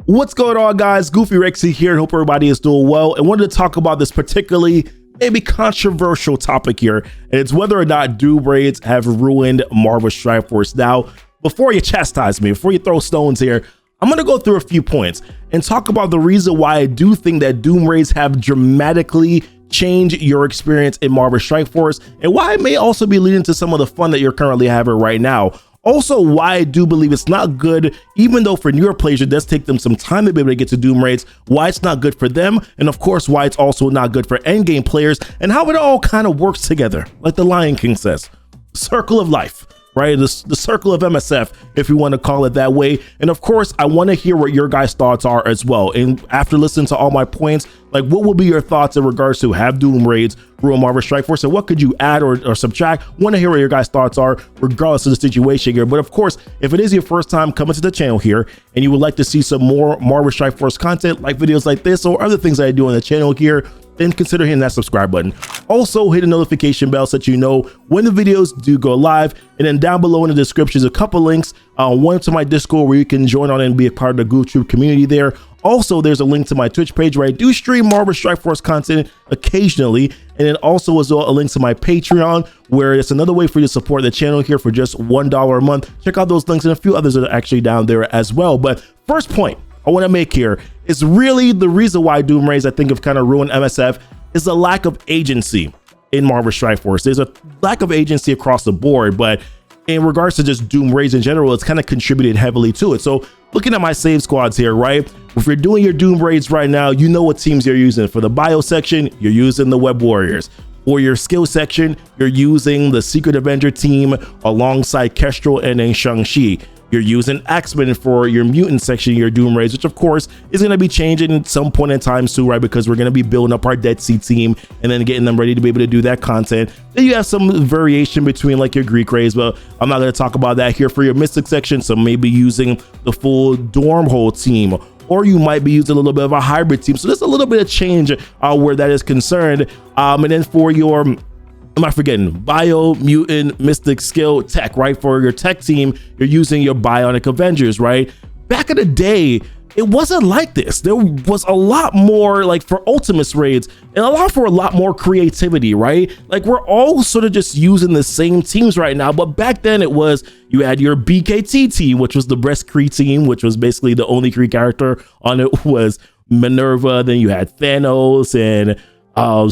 What's going on, guys? Goofy Rexy here, and hope everybody is doing well. And wanted to talk about this particularly maybe controversial topic here, and it's whether or not Doom raids have ruined Marvel Strike Force. Now, before you chastise me, before you throw stones here, I'm going to go through a few points and talk about the reason why I do think that Doom raids have dramatically changed your experience in Marvel Strike Force, and why it may also be leading to some of the fun that you're currently having right now. Also, why I do believe it's not good, even though for newer players it does take them some time to be able to get to Doom raids, why it's not good for them, and of course why it's also not good for endgame players, and how it all kind of works together, like the Lion King says, circle of life, right? The circle of MSF, if you want to call it that way. And of course, I want to hear what your guys' thoughts are as well. And after listening to all my points, like, what will be your thoughts in regards to have Doom raids ruin Marvel Strike Force, and what could you add or subtract? Want to hear what your guys' thoughts are regardless of the situation here. But of course, if it is your first time coming to the channel here and you would like to see some more Marvel Strike Force content, like videos like this or other things that I do on the channel here, then consider hitting that subscribe button. Also, hit the notification bell so that you know when the videos do go live. And then down below in the description is a couple links. One to my Discord where you can join on and be a part of the Goof Troop community there. Also, there's a link to my Twitch page where I do stream Marvel Strike Force content occasionally. And then also as well a link to my Patreon, where it's another way for you to support the channel here for just $1 a month. Check out those links and a few others that are actually down there as well. But first point I want to make here is really the reason why Doom raids I think have kind of ruined MSF is the lack of agency in Marvel Strike Force. There's a lack of agency across the board, but in regards to just Doom raids in general, it's kind of contributed heavily to it. So looking at my save squads here, right? If you're doing your Doom raids right now, you know what teams you're using. For the bio section, you're using the Web Warriors. For your skill section, you're using the Secret Avenger team alongside Kestrel and then Shang-Chi. You're using X-Men for your mutant section, your Doom raids, which of course is going to be changing at some point in time soon, right? Because we're going to be building up our Dead Sea team and then getting them ready to be able to do that content. Then you have some variation between like your Greek raids, but I'm not going to talk about that here. For your Mystic section, so maybe using the full Dormhole team, or you might be using a little bit of a hybrid team. So there's a little bit of change where that is concerned. And then for your, am I forgetting? Bio, mutant, mystic, skill, tech, right? For your tech team, you're using your bionic Avengers, right? Back in the day, it wasn't like this. There was a lot more like for Ultimates raids and a lot more creativity, right? Like we're all sort of just using the same teams right now, but back then it was, you had your BKT team, which was the best Kree team, which was basically the only Kree character on it was Minerva. Then you had Thanos and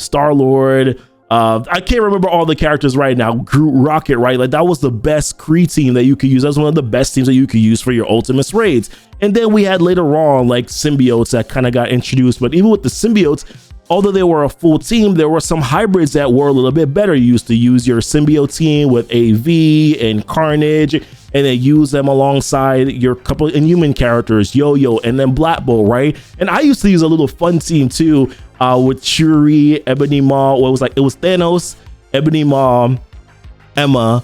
Star-Lord. I can't remember all the characters right now. Groot, Rocket, right? Like that was the best Kree team that you could use. That was one of the best teams that you could use for your Ultimates raids. And then we had later on like symbiotes that kind of got introduced. But even with the symbiotes, although they were a full team, there were some hybrids that were a little bit better. You used to use your symbiote team with AV and Carnage, and then use them alongside your couple of Inhuman characters, Yo-Yo, and then Black Bolt, right? And I used to use a little fun team too, with Shuri, Ebony Maw. Well, it was Thanos, Ebony Maw, Emma,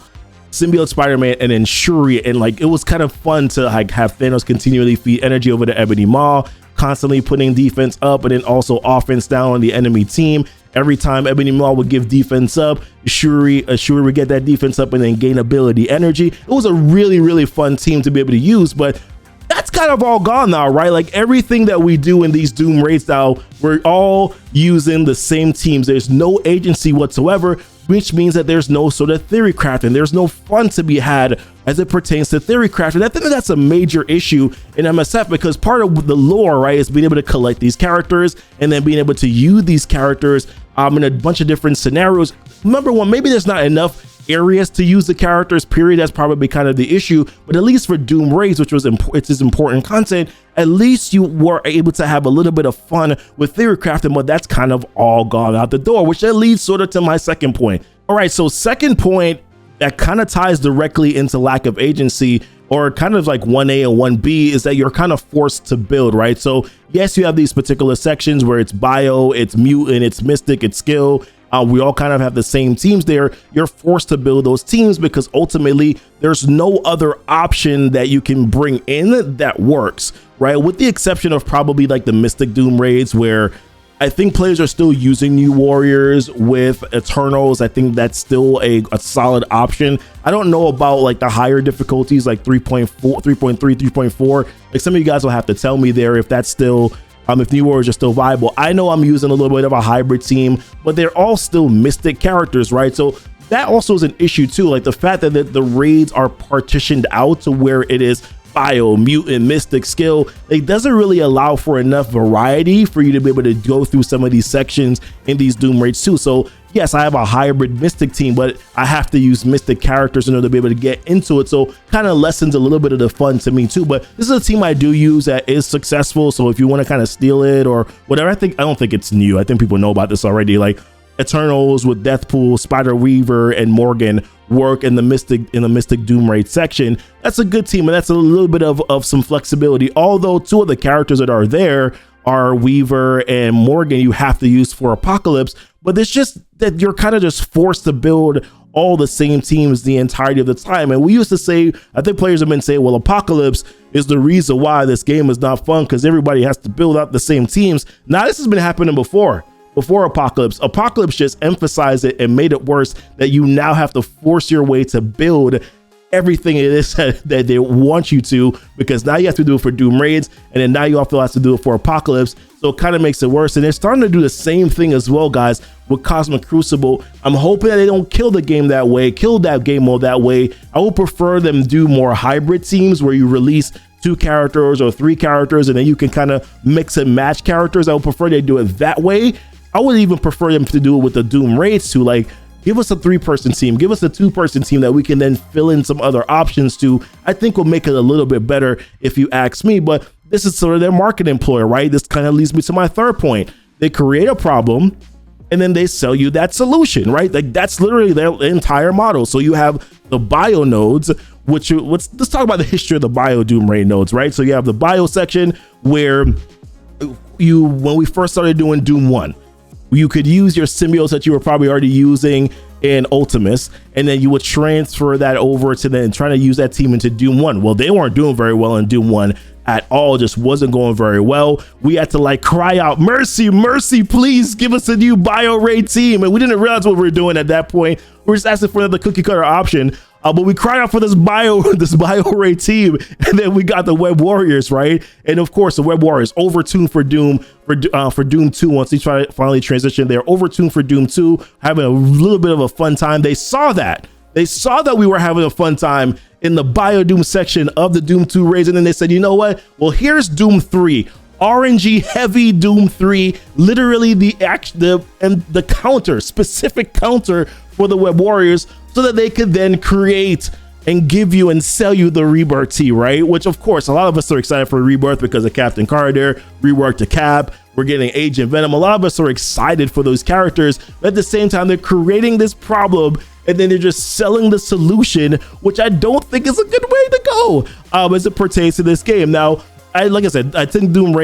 Symbiote Spider-Man, and then Shuri. And like it was kind of fun to like have Thanos continually feed energy over to Ebony Maw, constantly putting defense up and then also offense down on the enemy team. Every time Ebony Maw would give defense up, Shuri would get that defense up and then gain ability energy. It was a really fun team to be able to use, but that's kind of all gone now, right? Like everything that we do in these Doom raids now, we're all using the same teams. There's no agency whatsoever, which means that there's no sort of theory crafting. There's no fun to be had as it pertains to theory crafting. I think that's a major issue in MSF, because part of the lore, right, is being able to collect these characters and then being able to use these characters in a bunch of different scenarios. Number one, maybe there's not enough areas to use the characters, period. That's probably kind of the issue. But at least for Doom raids, which was it's important content, at least you were able to have a little bit of fun with theory crafting, but that's kind of all gone out the door, which that leads sort of to my second point. All right, so second point that kind of ties directly into lack of agency, or kind of like 1A and 1B, is that you're kind of forced to build, right? So yes, you have these particular sections where it's bio, it's mutant, it's mystic, it's skill. We all kind of have the same teams there. You're forced to build those teams because ultimately there's no other option that you can bring in that works, right? With the exception of probably like the Mystic Doom raids, where I think players are still using New Warriors with Eternals. I think that's still a solid option. I don't know about like the higher difficulties, like 3.4, 3.3, 3.4. Like some of you guys will have to tell me there if that's still, if New Warriors are still viable. I know I'm using a little bit of a hybrid team, but they're all still Mystic characters, right? So that also is an issue too. Like the fact that the raids are partitioned out to where it is bio, mutant, mystic, skill, it doesn't really allow for enough variety for you to be able to go through some of these sections in these Doom raids too. So yes, I have a hybrid mystic team, but I have to use mystic characters in order to be able to get into it. So kind of lessens a little bit of the fun to me too. But this is a team I do use that is successful. So if you want to kind of steal it or whatever, I don't think it's new. I think people know about this already. Like Eternals with Deathpool, Spider Weaver, and Morgan work in the Mystic Doom Raid section. That's a good team, and that's a little bit of some flexibility. Although two of the characters that are there are Weaver and Morgan, you have to use for Apocalypse, but it's just that you're kind of just forced to build all the same teams the entirety of the time. And we used to say, I think players have been saying, well, Apocalypse is the reason why this game is not fun because everybody has to build up the same teams. Now this has been happening before Apocalypse just emphasized it and made it worse, that you now have to force your way to build everything it is that they want you to, because now you have to do it for Doom Raids, and then now you also have to do it for Apocalypse. So it kind of makes it worse. And they're starting to do the same thing as well, guys, with Cosmic Crucible. I'm hoping that they don't kill the game that way, kill that game mode that way. I would prefer them do more hybrid teams where you release 2 characters or 3 characters, and then you can kind of mix and match characters. I would prefer they do it that way. I would even prefer them to do it with the Doom Raids too. Like, give us a 3-person team, give us a 2-person team that we can then fill in some other options to. I think will make it a little bit better if you ask me, but this is sort of their marketing ploy, right? This kind of leads me to my third point. They create a problem and then they sell you that solution, right? Like that's literally their entire model. So you have the bio nodes, which let's talk about the history of the bio Doom Raid nodes, right? So you have the bio section where when we first started doing Doom 1, you could use your symbiotes that you were probably already using in Ultimus, and then you would transfer that over to then trying to use that team into Doom 1. Well, they weren't doing very well in Doom 1 at all, just wasn't going very well. We had to like cry out, mercy, mercy, please give us a new bio raid team. And we didn't realize what we were doing at that point. We were just asking for the cookie cutter option. But we cried out for this bio raid team, and then we got the Web Warriors, right? And of course, the Web Warriors overtuned for Doom 2. Once they finally transitioned, they're overtuned for Doom 2, having a little bit of a fun time. They saw that we were having a fun time in the Bio Doom section of the Doom 2 raids, and then they said, you know what? Well, here's Doom 3. RNG heavy Doom 3, literally the specific counter for the Web Warriors, so that they could then create and give you and sell you the Rebirth tee, right? Which of course, a lot of us are excited for Rebirth because of Captain Carter, reworked to Cap, we're getting Agent Venom. A lot of us are excited for those characters, but at the same time, they're creating this problem and then they're just selling the solution, which I don't think is a good way to go as it pertains to this game. Now, like I said, I think Doom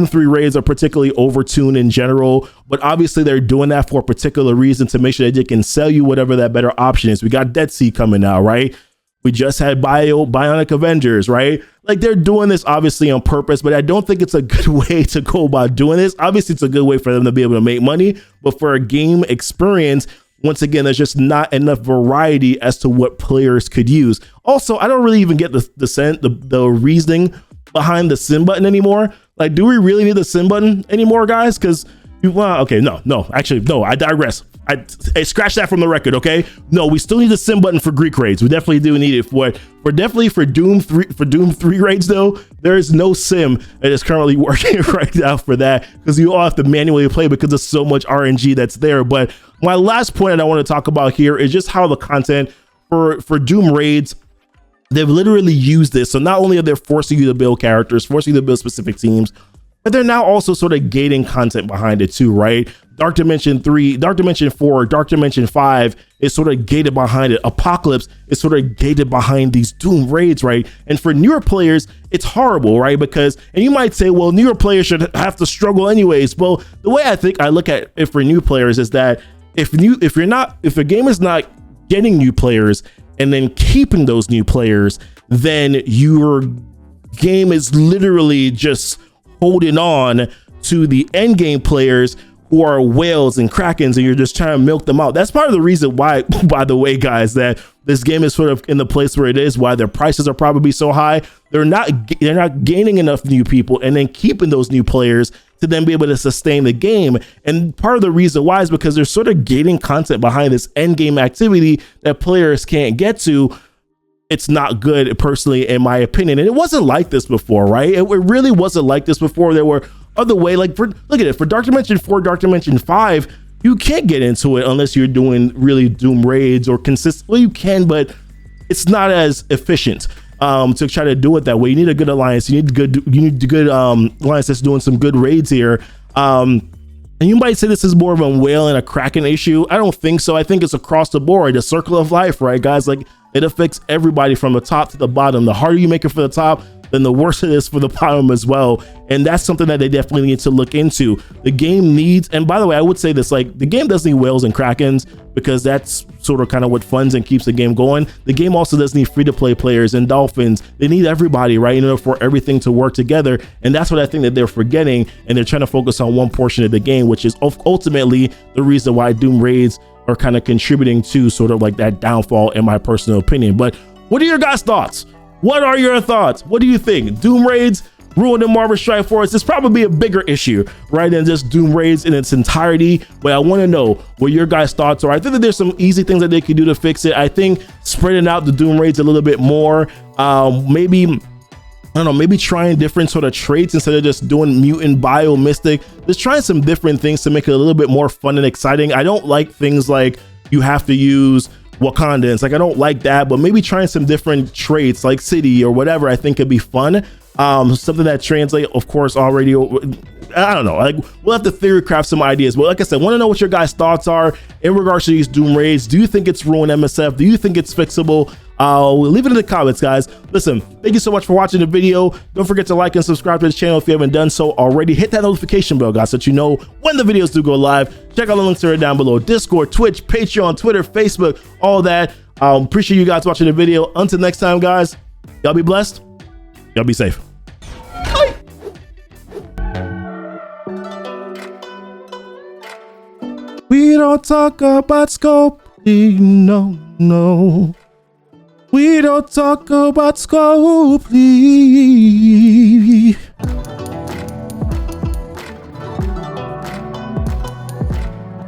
3 raids are particularly overtuned in general, but obviously they're doing that for a particular reason, to make sure that they can sell you whatever that better option is. We got Dead Sea coming out, right? We just had Bionic Avengers, right? Like they're doing this obviously on purpose, but I don't think it's a good way to go about doing this. Obviously it's a good way for them to be able to make money, but for a game experience, once again, there's just not enough variety as to what players could use. Also, I don't really even get the reasoning behind the sim button anymore. Like, do we really need the sim button anymore, guys? Because okay, no, I digress. I scratch that from the record, okay? No, we still need the sim button for Greek raids. We definitely do need it for Doom 3 raids though. There is no sim that is currently working right now for that, because you all have to manually play because there's so much RNG that's there. But my last point that I want to talk about here is just how the content for Doom raids, they've literally used this. So not only are they forcing you to build characters, forcing you to build specific teams, but they're now also sort of gating content behind it too, right? Dark Dimension 3, Dark Dimension 4, Dark Dimension 5 is sort of gated behind it. Apocalypse is sort of gated behind these Doom raids, right? And for newer players, it's horrible, right? Because, and you might say, well, newer players should have to struggle anyways. Well, the way I look at it for new players is that if a game is not getting new players and then keeping those new players, then your game is literally just holding on to the end game players, who are whales and krakens, and you're just trying to milk them out. That's part of the reason why, by the way, guys, that this game is sort of in the place where it is, why their prices are probably so high. They're not gaining enough new people and then keeping those new players to then be able to sustain the game. And part of the reason why is because they're sort of gating content behind this end game activity that players can't get to. It's not good, personally, in my opinion. And it wasn't like this before, right? It really wasn't like this before. There were other way, like look at it, for Dark Dimension 4, Dark Dimension 5, you can't get into it unless you're doing really Doom raids or consistent. Well, you can, but it's not as efficient to try to do it that way. You need a good alliance. You need good alliance that's doing some good raids here. And you might say this is more of a whale and a kraken issue. I don't think so. I think it's across the board, a circle of life, right, guys? Like, it affects everybody from the top to the bottom. The harder you make it for the top, then the worse it is for the bottom as well. And that's something that they definitely need to look into. The game needs, and by the way, I would say this, like, the game doesn't need whales and krakens because that's sort of kind of what funds and keeps the game going. The game also does need free-to-play players and dolphins. They need everybody, right, in order for everything to work together. And that's what I think that they're forgetting, and they're trying to focus on one portion of the game, which is ultimately the reason why Doom raids are kind of contributing to sort of like that downfall, in my personal opinion. But what are your guys' thoughts? What are your thoughts? What do you think? Doom raids ruining Marvel Strike Force is probably a bigger issue, right, than just Doom raids in its entirety. But I want to know what your guys' thoughts are. I think that there's some easy things that they could do to fix it. I think spreading out the Doom raids a little bit more, maybe, I don't know, maybe trying different sort of traits instead of just doing mutant, bio, mystic. Just trying some different things to make it a little bit more fun and exciting. I don't like things like you have to use Wakandans. Like, I don't like that, but maybe trying some different traits like city or whatever, I think could be fun. Something that translate, of course, already. I don't know, like, we'll have to theory craft some ideas, but like I said, want to know what your guys' thoughts are in regards to these Doom raids. Do you think it's ruined MSF? Do you think it's fixable? Leave it in the comments, guys. Listen, thank you so much for watching the video. Don't forget to like and subscribe to this channel if you haven't done so already. Hit that notification bell, guys, so that you know when the videos do go live. Check out the links that are down below: Discord, Twitch, Patreon, Twitter, Facebook, all that. Appreciate you guys watching the video. Until next time, guys, y'all be blessed. Y'all be safe. Bye. We don't talk about Scopely, no. We don't talk about Scopely.